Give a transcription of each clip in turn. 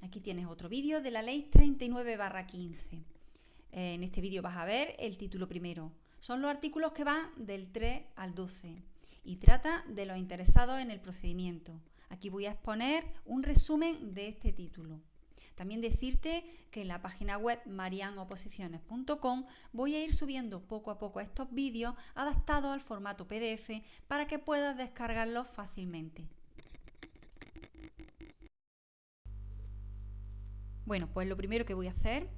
Aquí tienes otro vídeo de la Ley 39/15. En este vídeo vas a ver el título primero. Son los artículos que van del 3 al 12 y trata de los interesados en el procedimiento. Aquí voy a exponer un resumen de este título. También decirte que en la página web marianoposiciones.com voy a ir subiendo poco a poco estos vídeos adaptados al formato PDF para que puedas descargarlos fácilmente. Bueno, pues lo primero que voy a hacer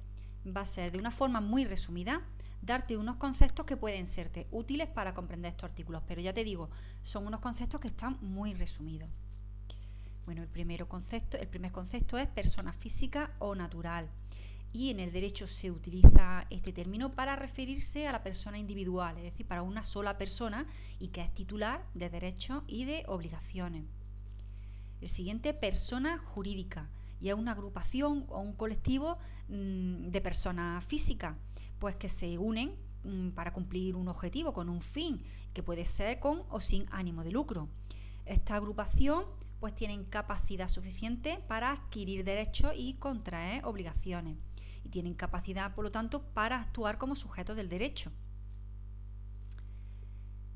va a ser, de una forma muy resumida, darte unos conceptos que pueden serte útiles para comprender estos artículos, pero ya te digo, son unos conceptos que están muy resumidos. Bueno, el primer concepto es persona física o natural, y en el derecho se utiliza este término para referirse a la persona individual, es decir, para una sola persona y que es titular de derechos y de obligaciones. El siguiente, persona jurídica, y es una agrupación o un colectivo de personas físicas, pues que se unen para cumplir un objetivo, con un fin, que puede ser con o sin ánimo de lucro. Esta agrupación pues tienen capacidad suficiente para adquirir derechos y contraer obligaciones, y tienen capacidad, por lo tanto, para actuar como sujetos del derecho.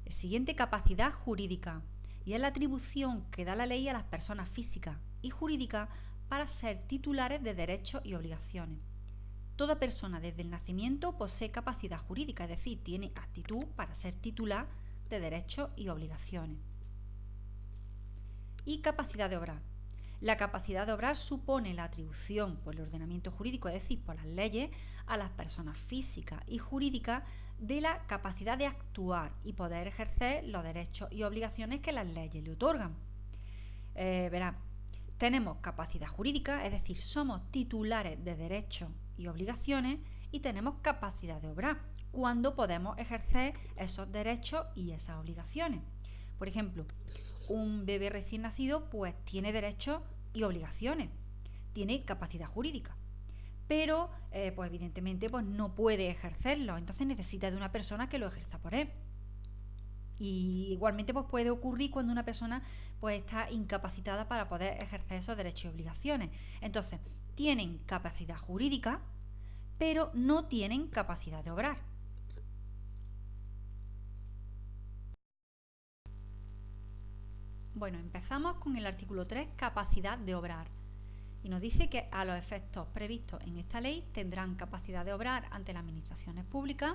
El siguiente, capacidad jurídica, y es la atribución que da la ley a las personas físicas y jurídicas para ser titulares de derechos y obligaciones. Toda persona desde el nacimiento posee capacidad jurídica, es decir, tiene aptitud para ser titular de derechos y obligaciones. Y capacidad de obrar. La capacidad de obrar supone la atribución por el ordenamiento jurídico, es decir, por las leyes, a las personas físicas y jurídicas de la capacidad de actuar y poder ejercer los derechos y obligaciones que las leyes le otorgan. Verán, tenemos capacidad jurídica, es decir, somos titulares de derechos y obligaciones, y tenemos capacidad de obrar, cuando podemos ejercer esos derechos y esas obligaciones. Por ejemplo, un bebé recién nacido pues tiene derechos y obligaciones, tiene capacidad jurídica, pero pues evidentemente pues no puede ejercerlo, entonces necesita de una persona que lo ejerza por él. Y igualmente pues puede ocurrir cuando una persona pues está incapacitada para poder ejercer esos derechos y obligaciones. Entonces, tienen capacidad jurídica, pero no tienen capacidad de obrar. Bueno, empezamos con el artículo 3, capacidad de obrar. Y nos dice que a los efectos previstos en esta ley tendrán capacidad de obrar ante las administraciones públicas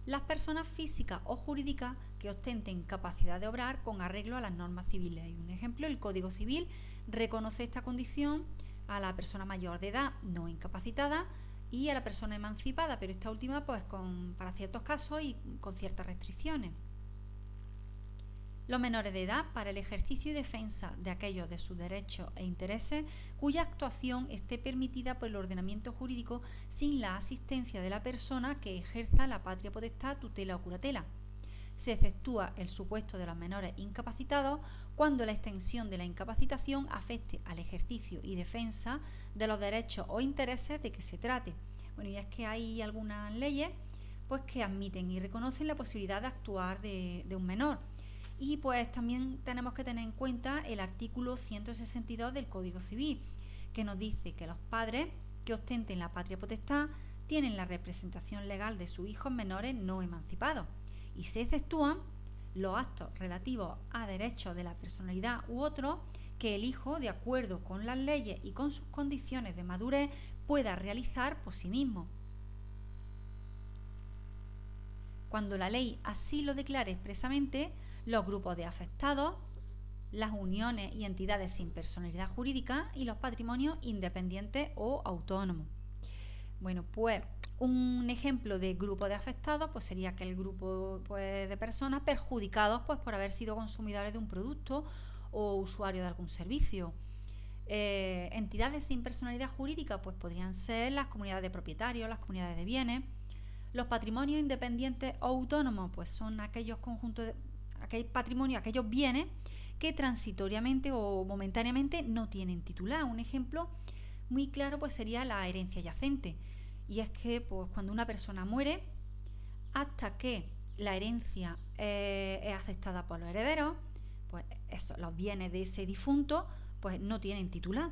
las personas físicas o jurídicas que ostenten capacidad de obrar con arreglo a las normas civiles. Y un ejemplo, el Código Civil reconoce esta condición a la persona mayor de edad no incapacitada y a la persona emancipada, pero esta última pues para ciertos casos y con ciertas restricciones. Los menores de edad para el ejercicio y defensa de aquellos de sus derechos e intereses cuya actuación esté permitida por el ordenamiento jurídico sin la asistencia de la persona que ejerza la patria potestad, tutela o curatela. Se exceptúa el supuesto de los menores incapacitados cuando la extensión de la incapacitación afecte al ejercicio y defensa de los derechos o intereses de que se trate. Bueno, y es que hay algunas leyes pues que admiten y reconocen la posibilidad de actuar de un menor. Y pues también tenemos que tener en cuenta el artículo 162 del Código Civil, que nos dice que los padres que ostenten la patria potestad tienen la representación legal de sus hijos menores no emancipados, y se exceptúan los actos relativos a derechos de la personalidad u otros que el hijo, de acuerdo con las leyes y con sus condiciones de madurez, pueda realizar por sí mismo. Cuando la ley así lo declare expresamente, los grupos de afectados, las uniones y entidades sin personalidad jurídica y los patrimonios independientes o autónomos. Bueno, pues un ejemplo de grupo de afectados pues sería aquel grupo pues, de personas perjudicados pues, por haber sido consumidores de un producto o usuarios de algún servicio. Entidades sin personalidad jurídica pues podrían ser las comunidades de propietarios, las comunidades de bienes. Los patrimonios independientes o autónomos pues son aquellos conjuntos de aquel patrimonio, aquellos bienes que transitoriamente o momentáneamente no tienen titular. Un ejemplo muy claro pues sería la herencia yacente, y es que pues, cuando una persona muere, hasta que la herencia es aceptada por los herederos, pues los bienes de ese difunto pues no tienen titular.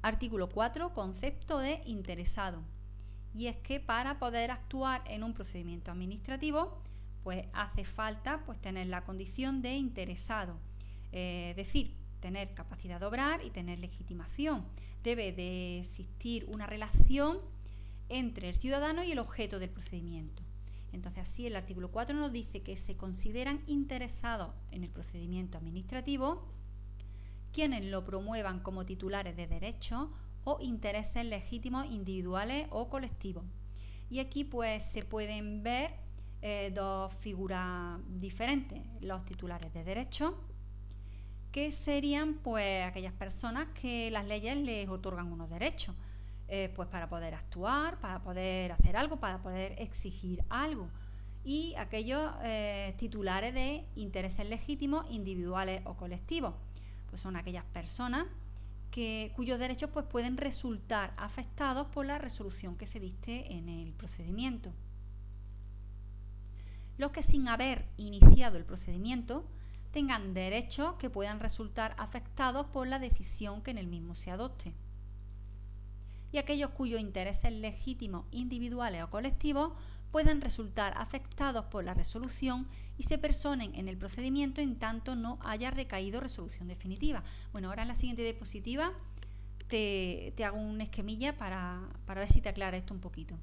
Artículo 4. Concepto de interesado. Y es que para poder actuar en un procedimiento administrativo, pues hace falta tener la condición de interesado, es decir, tener capacidad de obrar y tener legitimación. Debe de existir una relación entre el ciudadano y el objeto del procedimiento. Entonces, así el artículo 4 nos dice que se consideran interesados en el procedimiento administrativo quienes lo promuevan como titulares de derechos o intereses legítimos individuales o colectivos. Y aquí pues se pueden ver dos figuras diferentes: los titulares de derechos, que serían pues aquellas personas que las leyes les otorgan unos derechos, pues para poder actuar, para poder hacer algo, para poder exigir algo. Y aquellos titulares de intereses legítimos individuales o colectivos, pues son aquellas personas cuyos derechos pues pueden resultar afectados por la resolución que se dicte en el procedimiento. Los que, sin haber iniciado el procedimiento, tengan derechos que puedan resultar afectados por la decisión que en el mismo se adopte. Y aquellos cuyos intereses legítimos individuales o colectivos puedan resultar afectados por la resolución y se personen en el procedimiento en tanto no haya recaído resolución definitiva. Bueno, ahora en la siguiente diapositiva te hago un esquemilla para ver si te aclara esto un poquito.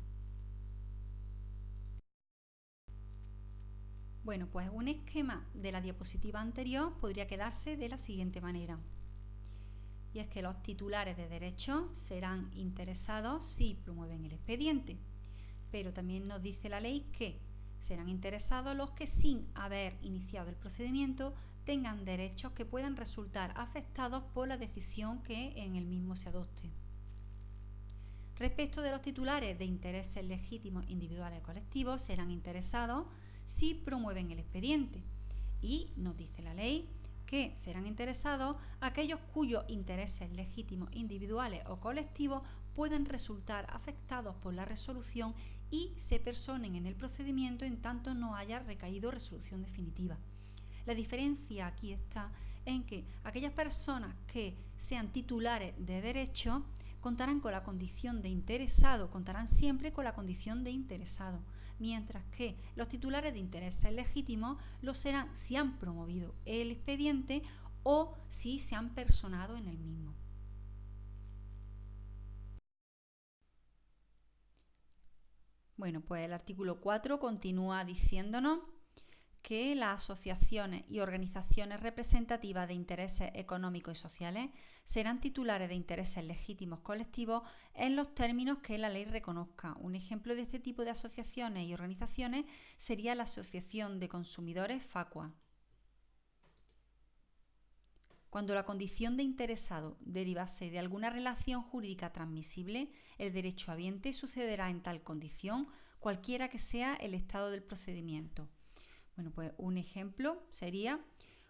Bueno, pues un esquema de la diapositiva anterior podría quedarse de la siguiente manera. Y es que los titulares de derechos serán interesados si promueven el expediente. Pero también nos dice la ley que serán interesados los que, sin haber iniciado el procedimiento, tengan derechos que puedan resultar afectados por la decisión que en el mismo se adopte. Respecto de los titulares de intereses legítimos individuales o colectivos, serán interesados si promueven el expediente. Y nos dice la ley que serán interesados aquellos cuyos intereses legítimos individuales o colectivos pueden resultar afectados por la resolución y se personen en el procedimiento en tanto no haya recaído resolución definitiva. La diferencia aquí está en que aquellas personas que sean titulares de derecho contarán con la condición de interesado, contarán siempre con la condición de interesado, mientras que los titulares de intereses legítimos lo serán si han promovido el expediente o si se han personado en el mismo. Bueno, pues el artículo 4 continúa diciéndonos que las asociaciones y organizaciones representativas de intereses económicos y sociales serán titulares de intereses legítimos colectivos en los términos que la ley reconozca. Un ejemplo de este tipo de asociaciones y organizaciones sería la Asociación de Consumidores Facua. Cuando la condición de interesado derivase de alguna relación jurídica transmisible, el derechohabiente sucederá en tal condición, cualquiera que sea el estado del procedimiento. Bueno, pues un ejemplo sería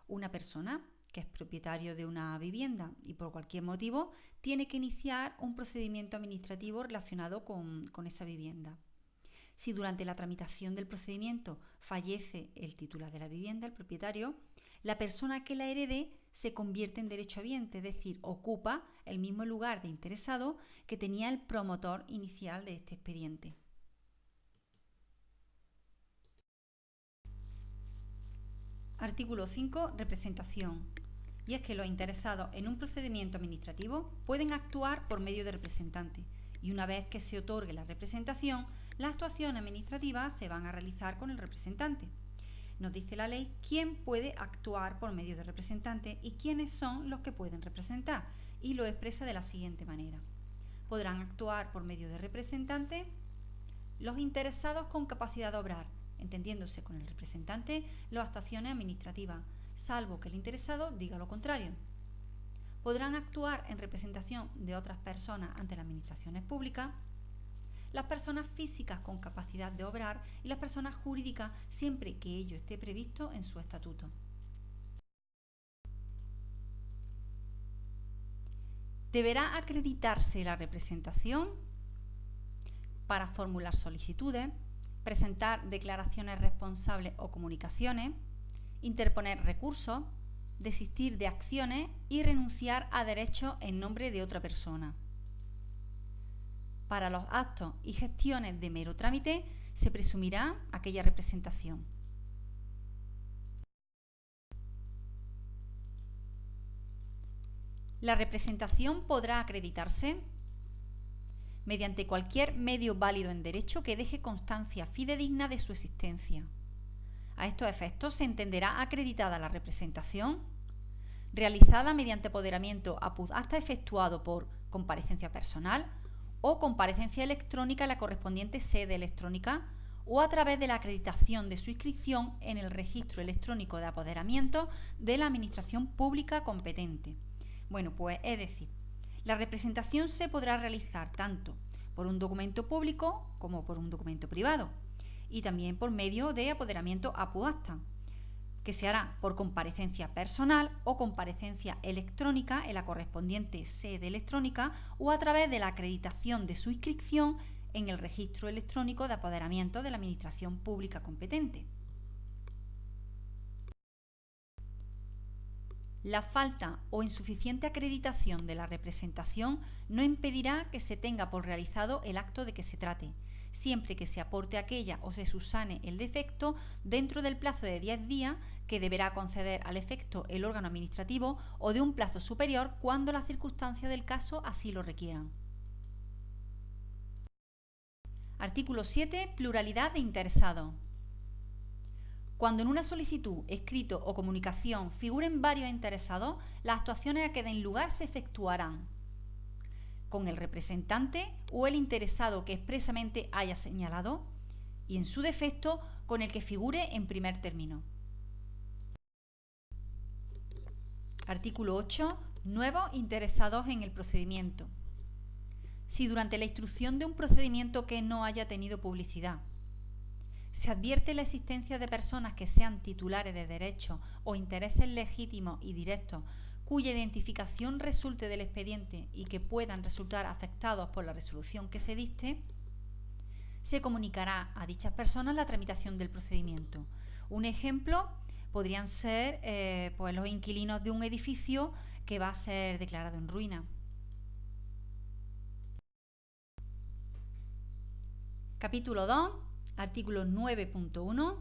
una persona que es propietario de una vivienda y por cualquier motivo tiene que iniciar un procedimiento administrativo relacionado con esa vivienda. Si durante la tramitación del procedimiento fallece el titular de la vivienda, el propietario, la persona que la herede se convierte en derechohabiente, es decir, ocupa el mismo lugar de interesado que tenía el promotor inicial de este expediente. Artículo 5. Representación. Y es que los interesados en un procedimiento administrativo pueden actuar por medio de representante y una vez que se otorgue la representación, las actuaciones administrativas se van a realizar con el representante. Nos dice la ley quién puede actuar por medio de representante y quiénes son los que pueden representar, y lo expresa de la siguiente manera. Podrán actuar por medio de representante los interesados con capacidad de obrar, entendiéndose con el representante las actuaciones administrativas, salvo que el interesado diga lo contrario. Podrán actuar en representación de otras personas ante las administraciones públicas las personas físicas con capacidad de obrar y las personas jurídicas siempre que ello esté previsto en su estatuto. Deberá acreditarse la representación para formular solicitudes, presentar declaraciones responsables o comunicaciones, interponer recursos, desistir de acciones y renunciar a derechos en nombre de otra persona. Para los actos y gestiones de mero trámite se presumirá aquella representación. La representación podrá acreditarse mediante cualquier medio válido en derecho que deje constancia fidedigna de su existencia. A estos efectos se entenderá acreditada la representación realizada mediante apoderamiento apud acta efectuado por comparecencia personal o comparecencia electrónica en la correspondiente sede electrónica o a través de la acreditación de su inscripción en el registro electrónico de apoderamiento de la administración pública competente. Bueno, pues es decir, la representación se podrá realizar tanto por un documento público como por un documento privado y también por medio de apoderamiento apud acta, que se hará por comparecencia personal o comparecencia electrónica en la correspondiente sede electrónica o a través de la acreditación de su inscripción en el registro electrónico de apoderamiento de la administración pública competente. La falta o insuficiente acreditación de la representación no impedirá que se tenga por realizado el acto de que se trate, siempre que se aporte aquella o se subsane el defecto dentro del plazo de 10 días que deberá conceder al efecto el órgano administrativo o de un plazo superior cuando las circunstancias del caso así lo requieran. Artículo 7. Pluralidad de interesados. Cuando en una solicitud, escrito o comunicación figuren varios interesados, las actuaciones a que den lugar se efectuarán con el representante o el interesado que expresamente haya señalado y, en su defecto, con el que figure en primer término. Artículo 8. Nuevos interesados en el procedimiento. Si durante la instrucción de un procedimiento que no haya tenido publicidad se advierte la existencia de personas que sean titulares de derechos o intereses legítimos y directos cuya identificación resulte del expediente y que puedan resultar afectados por la resolución que se dicte, se comunicará a dichas personas la tramitación del procedimiento. Un ejemplo podrían ser pues los inquilinos de un edificio que va a ser declarado en ruina. Capítulo 2. Artículo 9.1.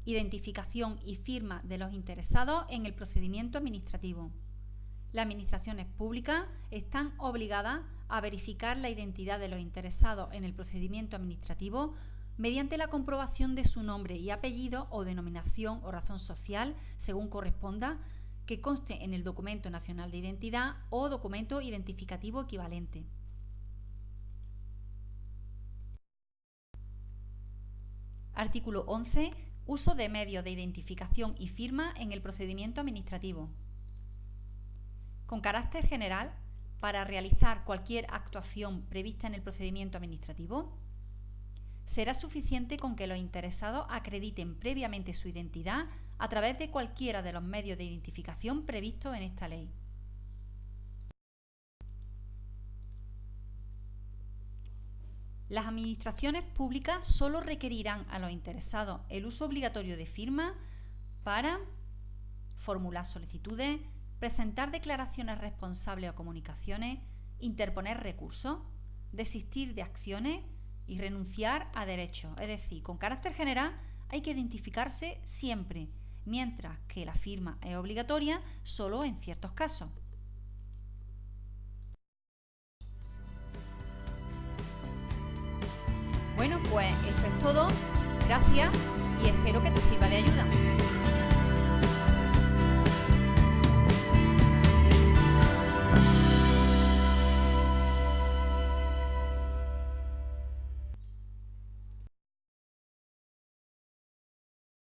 Identificación y firma de los interesados en el procedimiento administrativo. Las administraciones públicas están obligadas a verificar la identidad de los interesados en el procedimiento administrativo mediante la comprobación de su nombre y apellido o denominación o razón social, según corresponda, que conste en el documento nacional de identidad o documento identificativo equivalente. Artículo 11. Uso de medios de identificación y firma en el procedimiento administrativo. Con carácter general, para realizar cualquier actuación prevista en el procedimiento administrativo, será suficiente con que los interesados acrediten previamente su identidad a través de cualquiera de los medios de identificación previstos en esta ley. Las administraciones públicas solo requerirán a los interesados el uso obligatorio de firma para formular solicitudes, presentar declaraciones responsables o comunicaciones, interponer recursos, desistir de acciones y renunciar a derechos. Es decir, con carácter general hay que identificarse siempre, mientras que la firma es obligatoria solo en ciertos casos. Bueno, pues esto es todo. Gracias y espero que te sirva de ayuda.